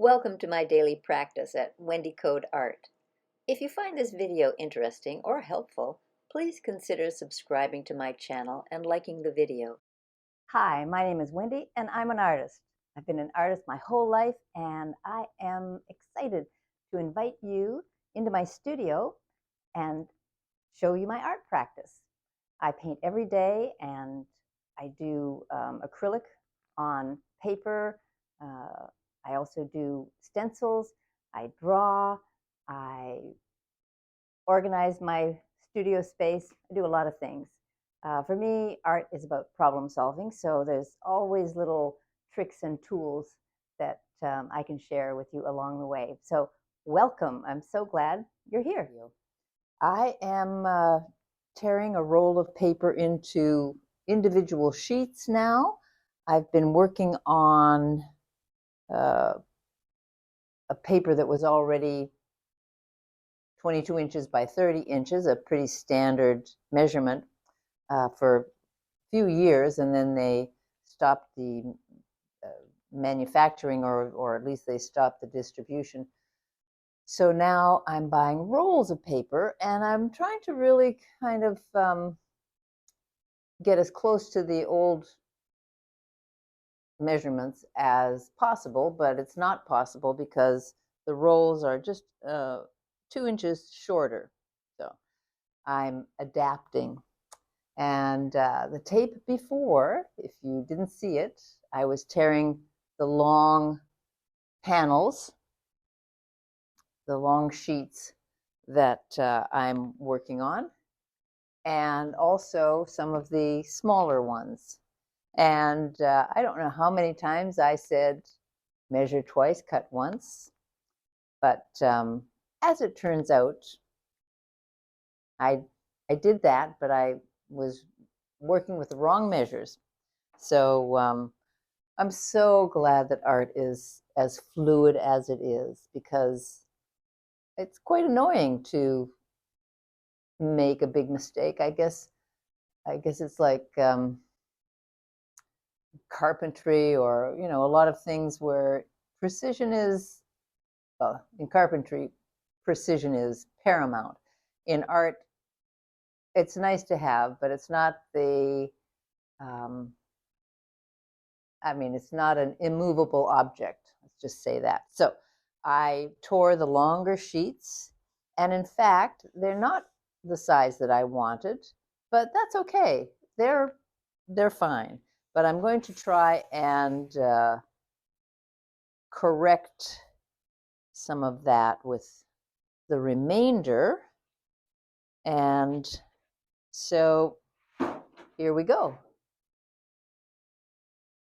Welcome to my daily practice at Wendy Coad Art. If you find this video interesting or helpful, please consider subscribing to my channel and liking the video. Hi, my name is Wendy and I'm an artist. I've been an artist my whole life and I am excited to invite you into my studio and show you my art practice. I paint every day and I do acrylic on paper. I also do stencils. I draw. I organize my studio space. I do a lot of things. For me, art is about problem solving, so there's always little tricks and tools that I can share with you along the way. So welcome. I'm so glad you're here. I am tearing a roll of paper into individual sheets now. I've been working on a paper that was already 22 inches by 30 inches, a pretty standard measurement for a few years, and then they stopped the manufacturing, or at least they stopped the distribution. So now I'm buying rolls of paper, and I'm trying to really kind of get as close to the old measurements as possible, but it's not possible because the rolls are just 2 inches shorter. So I'm adapting. And the tape before, if you didn't see it, I was tearing the long panels, the long sheets that I'm working on, and also some of the smaller ones. And I don't know how many times I said measure twice, cut once, but as it turns out, I did that, but I was working with the wrong measures. So I'm so glad that art is as fluid as it is, because it's quite annoying to make a big mistake. I guess it's like carpentry, or a lot of things where precision is, well, in carpentry, precision is paramount. In art, it's nice to have, but it's not the it's not an immovable object. Let's just say that. So I tore the longer sheets, and in fact, they're not the size that I wanted, but that's okay. They're fine. But I'm going to try and correct some of that with the remainder. And so here we go.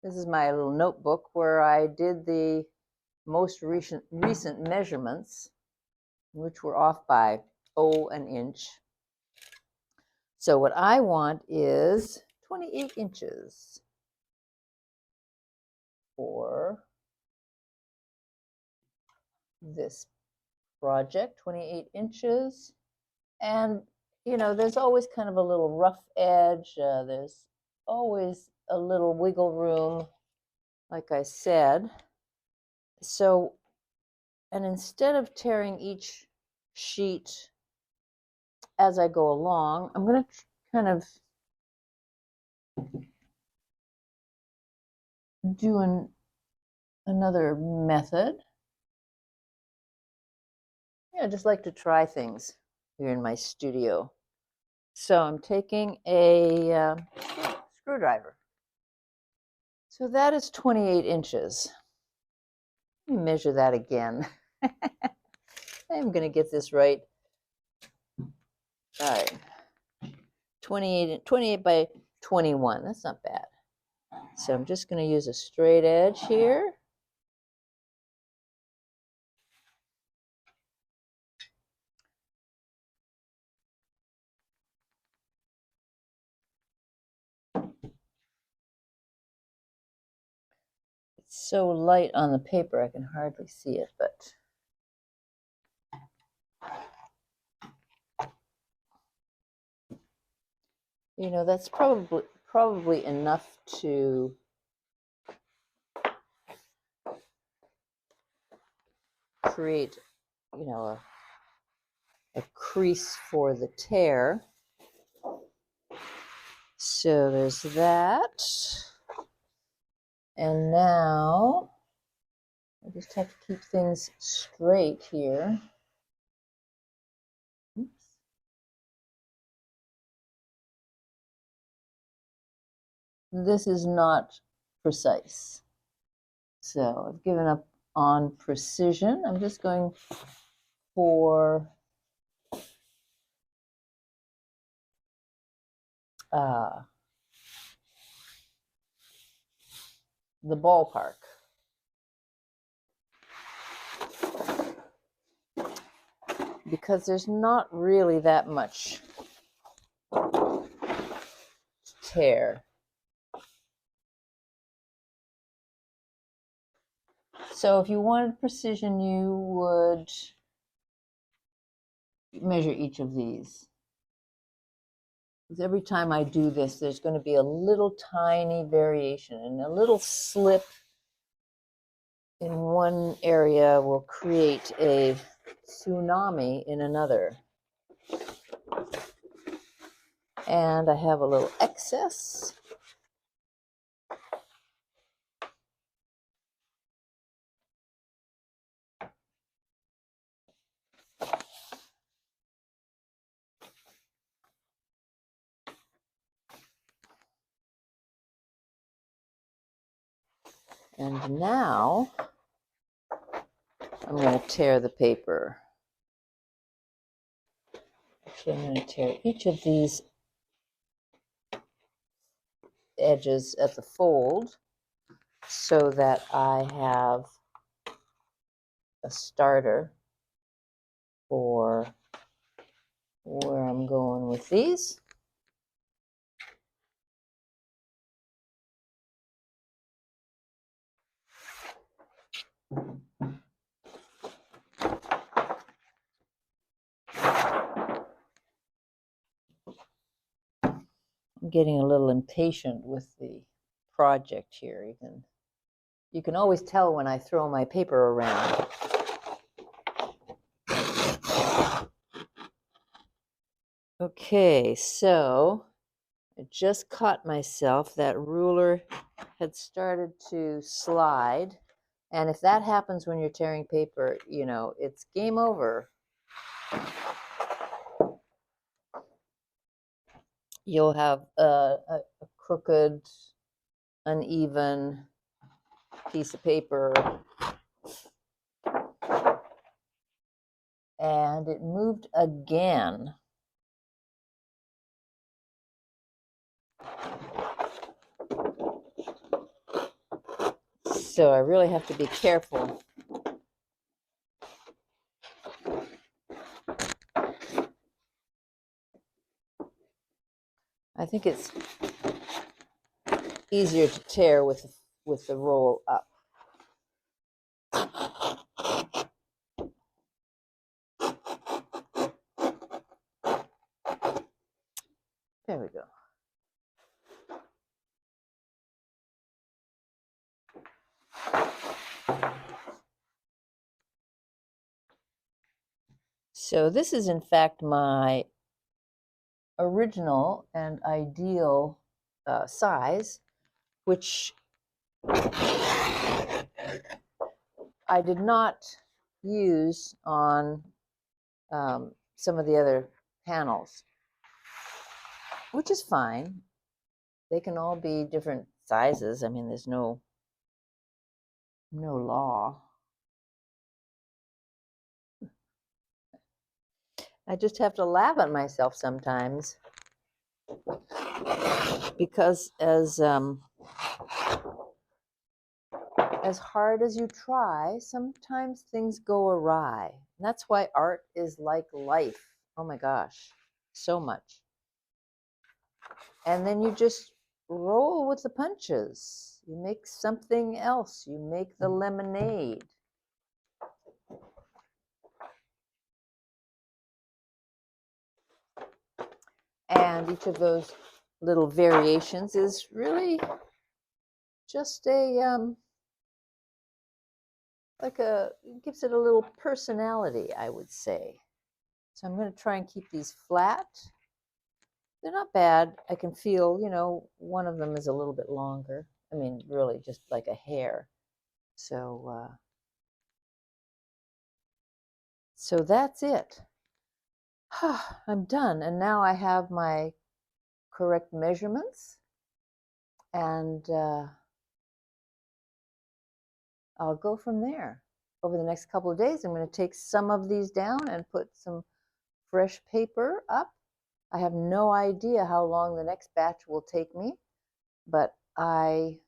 This is my little notebook where I did the most recent measurements, which were off by an inch. So what I want is 28 inches for this project, 28 inches. And, there's always kind of a little rough edge. There's always a little wiggle room, like I said. So, and instead of tearing each sheet as I go along, I'm going to kind of do another method. I just like to try things here in my studio. So I'm taking a screwdriver. So that is 28 inches. Let me measure that again. I'm going to get this right. All right. 28 by 21. That's not bad. So I'm just going to use a straight edge here. It's so light on the paper I can hardly see it, but that's probably enough to create, a crease for the tear. So there's that. And now I just have to keep things straight here. Oops. This is not precise. So I've given up on precision. I'm just going for the ballpark. Because there's not really that much tear. So if you wanted precision, you would measure each of these. Because every time I do this, there's going to be a little tiny variation, and a little slip in one area will create a tsunami in another. And I have a little excess. And now I'm going to tear the paper. Actually, I'm going to tear each of these edges at the fold so that I have a starter for where I'm going with these. I'm getting a little impatient with the project here. You can always tell when I throw my paper around. Okay, so I just caught myself. That ruler had started to slide. And if that happens when you're tearing paper, it's game over. You'll have a crooked, uneven piece of paper. And it moved again. So I really have to be careful. I think it's easier to tear with the roll up. There we go. So this is in fact my original and ideal size, which I did not use on some of the other panels, which is fine. They can all be different sizes. I mean, there's no law. I just have to laugh at myself sometimes because as hard as you try, sometimes things go awry. And that's why art is like life. Oh my gosh, so much. And then you just roll with the punches. You make something else. You make the lemonade. And each of those little variations is really just a it gives it a little personality, I would say. So I'm going to try and keep these flat. They're not bad. I can feel, one of them is a little bit longer. I mean, really just like a hair. So that's it. I'm done. And now I have my correct measurements. And I'll go from there. Over the next couple of days, I'm going to take some of these down and put some fresh paper up. I have no idea how long the next batch will take me, but I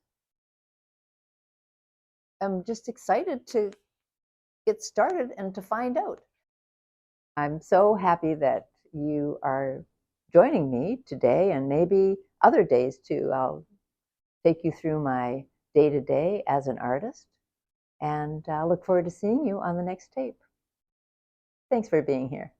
am just excited to get started and to find out. I'm so happy that you are joining me today and maybe other days too. I'll take you through my day-to-day as an artist, and I look forward to seeing you on the next tape. Thanks for being here.